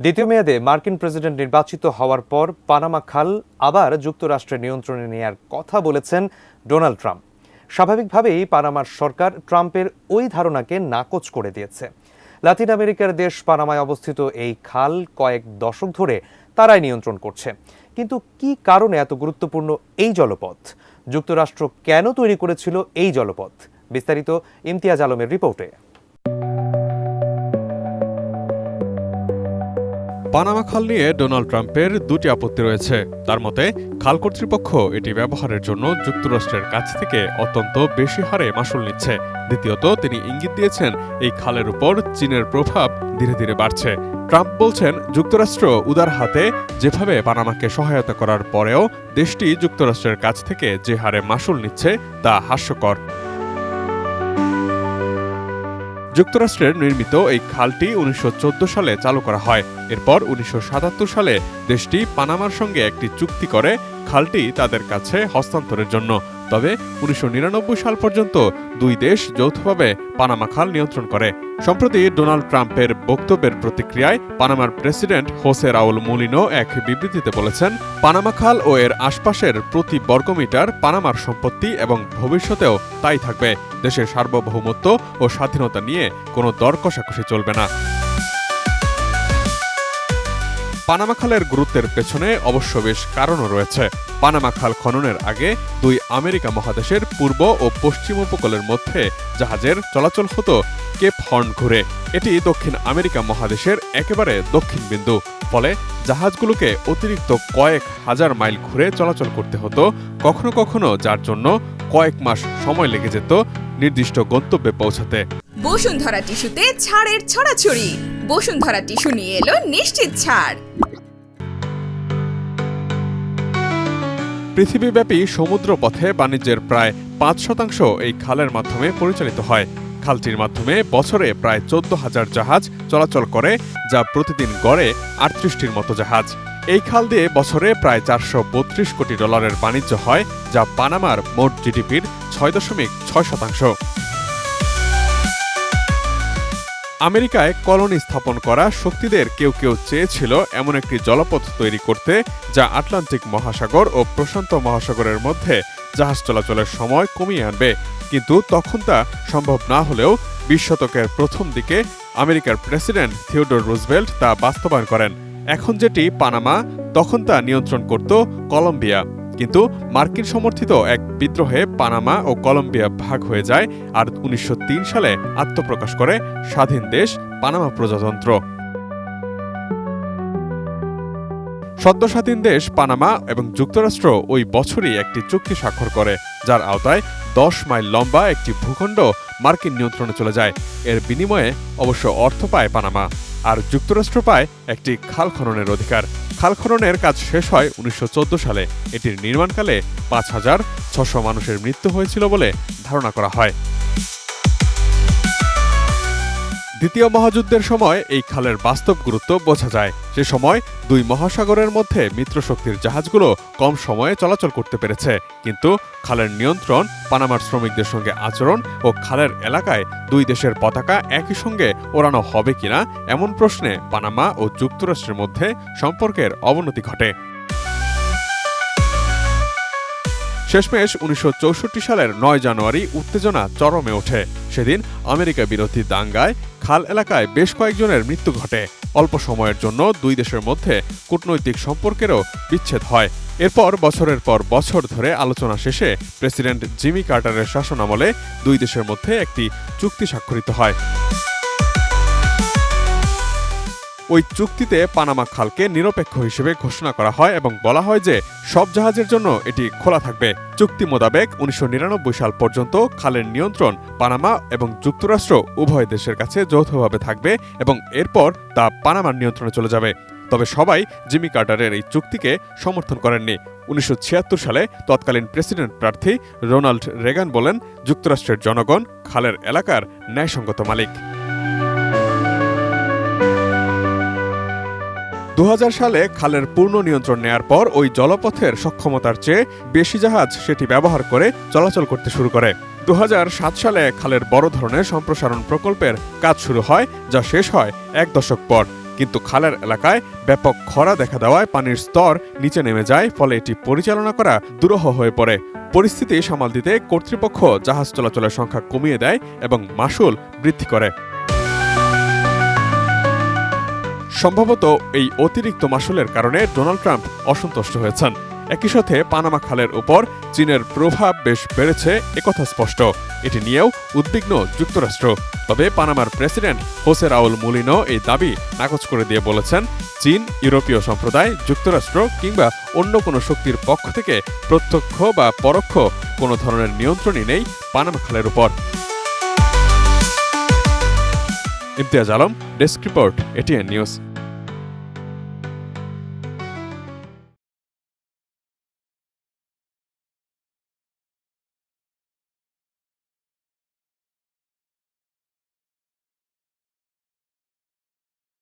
দ্বিতীয় মেয়াদে মার্কিন প্রেসিডেন্ট নির্বাচিত হওয়ার পর পানামা খাল আবার যুক্তরাষ্ট্রের নিয়ন্ত্রণে নেয়ার কথা বলেছেন ডোনাল্ড ট্রাম্প। স্বাভাবিকভাবেই পানামার সরকার ট্রাম্পের ওই ধারণাকে নাকচ করে দিয়েছে। লাতিন আমেরিকার দেশ পানামায় অবস্থিত এই খাল কয়েক দশক ধরে তারাই নিয়ন্ত্রণ করছে। কিন্তু কি কারণে এত গুরুত্বপূর্ণ এই জলপথ? যুক্তরাষ্ট্র কেন তৈরি করেছিল এই জলপথ? বিস্তারিত ইমতিয়াজ আলমের রিপোর্টে। পানামা খাল নিয়ে ডোনাল্ড ট্রাম্পের দুটি আপত্তি রয়েছে। তার মতে, খাল কর্তৃপক্ষ এটি ব্যবহারের জন্য যুক্তরাষ্ট্রের কাছ থেকে অত্যন্ত বেশি হারে মাশুল নিচ্ছে। দ্বিতীয়ত, তিনি ইঙ্গিত দিয়েছেন এই খালের উপর চীনের প্রভাব ধীরে ধীরে বাড়ছে। ট্রাম্প বলছেন, যুক্তরাষ্ট্র উদার হাতে যেভাবে পানামাকে সহায়তা করার পরেও দেশটি যুক্তরাষ্ট্রের কাছ থেকে যে হারে মাশুল নিচ্ছে তা হাস্যকর। যুক্তরাষ্ট্রের নির্মিত এই খালটি ১৯১৪ সালে চালু করা হয়। এরপর ১৯৭৭ সালে দেশটি পানামার সঙ্গে একটি চুক্তি করে খালটি তাদের কাছে হস্তান্তরের জন্য। তবে ১৯৯৯ সাল পর্যন্ত দুই দেশ যৌথভাবে পানামা খাল নিয়ন্ত্রণ করে। সম্প্রতি ডোনাল্ড ট্রাম্পের বক্তব্যের প্রতিক্রিয়ায় পানামার প্রেসিডেন্ট হোসে রাউল মুলিনো এক বিবৃতিতে বলেছেন, পানামা খাল ও এর আশপাশের প্রতি বর্গমিটার পানামার সম্পত্তি এবং ভবিষ্যতেও তাই থাকবে। দেশের সার্বভৌমত্ব ও স্বাধীনতা নিয়ে কোনো দর কষাকষি চলবে না। পানামা খালের গুরুত্বের পেছনে অবশ্য বেশ কারণও রয়েছে। পানামা খাল খননের আগে দুই আমেরিকা মহাদেশের পূর্ব ও পশ্চিম উপকূলের মধ্যে জাহাজের চলাচল হতো কেপ হর্ন ঘুরে। এটি দক্ষিণ আমেরিকা মহাদেশের একেবারে দক্ষিণ বিন্দু। ফলে জাহাজগুলোকে অতিরিক্ত কয়েক হাজার মাইল ঘুরে চলাচল করতে হতো কখনো কখনো, যার জন্য কয়েক মাস সময় লেগে যেত নির্দিষ্ট গন্তব্যে পৌঁছাতে। বসুন্ধরা টিস্যুতে ছাড়ের ছড়াছড়ি। বসুন্ধরা টিস্যু নিয়ে এলো নিশ্চিত ছাড়। পৃথিবীব্যাপী সমুদ্র পথে বাণিজ্যের প্রায় ৫% এই খালের মাধ্যমে পরিচালিত হয়। খালটির মাধ্যমে বছরে প্রায় ১৪,০০০ জাহাজ চলাচল করে, যা প্রতিদিন গড়ে ৩৮টির মতো জাহাজ। এই খাল দিয়ে বছরে প্রায় $৪৩২ কোটি বাণিজ্য হয়, যা পানামার মোট জিডিপির ৬.৬%। আমেরিকায় কলোনি স্থাপন করা শক্তিদের কেউ কেউ চেয়েছিল এমন একটি জলপথ তৈরি করতে, যা আটলান্টিক মহাসাগর ও প্রশান্ত মহাসাগরের মধ্যে জাহাজ চলাচলের সময় কমিয়ে আনবে। কিন্তু তখন তা সম্ভব না হলেও ২০ শতকের প্রথম দিকে আমেরিকার প্রেসিডেন্ট থিওডোর রুজভেল্ট তা বাস্তবায়ন করেন। এখন যেটি পানামা, তখন তা নিয়ন্ত্রণ করত কলম্বিয়া। কিন্তু মার্কিন সমর্থিত এক বিদ্রোহে পানামা ও কলম্বিয়া ভাগ হয়ে যায়, আর ১৯০৩ সালে আত্মপ্রকাশ করে স্বাধীন দেশ পানামা প্রজাতন্ত্র। সদ্য স্বাধীন দেশ পানামা এবং যুক্তরাষ্ট্র ওই বছরই একটি চুক্তি স্বাক্ষর করে, যার আওতায় ১০ মাইল লম্বা একটি ভূখণ্ড মার্কিন নিয়ন্ত্রণে চলে যায়। এর বিনিময়ে অবশ্য অর্থ পায় পানামা, আর যুক্তরাষ্ট্র পায় একটি খাল খননের অধিকার। খাল খননের কাজ শেষ হয় ১৯১৪ সালে। এটির নির্মাণকালে ৫,৬০০ মানুষের মৃত্যু হয়েছিল বলে ধারণা করা হয়। দ্বিতীয় মহাযুদ্ধের সময় এই খালের বাস্তব গুরুত্ব বোঝা যায়। সে সময় দুই মহাসাগরের মধ্যে মিত্রশক্তির জাহাজগুলো কম সময়ে চলাচল করতে পেরেছে। কিন্তু খালের নিয়ন্ত্রণ, পানামার শ্রমিকদের সঙ্গে আচরণ ও খালের এলাকায় দুই দেশের পতাকা একই সঙ্গে ওড়ানো হবে কিনা, এমন প্রশ্নে পানামা ও যুক্তরাষ্ট্রের মধ্যে সম্পর্কের অবনতি ঘটে। শেষমেশ ১৯৬৪ সালের ৯ জানুয়ারি উত্তেজনা চরমে ওঠে। সেদিন আমেরিকা বিরোধী দাঙ্গায় খাল এলাকায় বেশ কয়েকজনের মৃত্যু ঘটে। অল্প সময়ের জন্য দুই দেশের মধ্যে কূটনৈতিক সম্পর্কেরও বিচ্ছেদ হয়। এরপর বছরের পর বছর ধরে আলোচনা শেষে প্রেসিডেন্ট জিমি কার্টারের শাসনামলে দুই দেশের মধ্যে একটি চুক্তি স্বাক্ষরিত হয়। ওই চুক্তিতে পানামা খালকে নিরপেক্ষ হিসেবে ঘোষণা করা হয় এবং বলা হয় যে সব জাহাজের জন্য এটি খোলা থাকবে। চুক্তি মোতাবেক ১৯৯৯ সাল পর্যন্ত খালের নিয়ন্ত্রণ পানামা এবং যুক্তরাষ্ট্র উভয় দেশের কাছে যৌথভাবে থাকবে এবং এরপর তা পানামার নিয়ন্ত্রণে চলে যাবে। তবে সবাই জিমি কার্টারের এই চুক্তিকে সমর্থন করেননি। ১৯৭৬ সালে তৎকালীন প্রেসিডেন্ট প্রার্থী রোনাল্ড রেগান বলেন, যুক্তরাষ্ট্রের জনগণ খালের এলাকার ন্যায়সঙ্গত মালিক। ২০০০ সালে খালের পূর্ণ নিয়ন্ত্রণ নেয়ার পর ওই জলপথের সক্ষমতার চেয়ে বেশি জাহাজ সেটি ব্যবহার করে চলাচল করতে শুরু করে। ২০০৭ সালে খালের বড় ধরনের সম্প্রসারণ প্রকল্পের কাজ শুরু হয়, যা শেষ হয় এক দশক পর। কিন্তু খালের এলাকায় ব্যাপক খরা দেখা দেওয়ায় পানির স্তর নিচে নেমে যায়, ফলে এটি পরিচালনা করা দুরূহ হয়ে পড়ে। পরিস্থিতি সামাল দিতে কর্তৃপক্ষ জাহাজ চলাচলের সংখ্যা কমিয়ে দেয় এবং মাশুল বৃদ্ধি করে। সম্ভবত এই অতিরিক্ত মাশুলের কারণে ডোনাল্ড ট্রাম্প অসন্তুষ্ট হয়েছেন। একই সাথে পানামা খালের উপর চীনের প্রভাব বেশ বেড়েছে একথা স্পষ্ট। এটি নিয়েও উদ্বিগ্ন যুক্তরাষ্ট্র। তবে পানামার প্রেসিডেন্ট হোসে রাউল মুলিনো এই দাবি নাকচ করে দিয়ে বলেছেন, চীন, ইউরোপীয় সম্প্রদায়, যুক্তরাষ্ট্র কিংবা অন্য কোনো শক্তির পক্ষ থেকে প্রত্যক্ষ বা পরোক্ষ কোনো ধরনের নিয়ন্ত্রণই নেই পানামা খালের উপর। Imtiaz Alam, desk report, ATN news.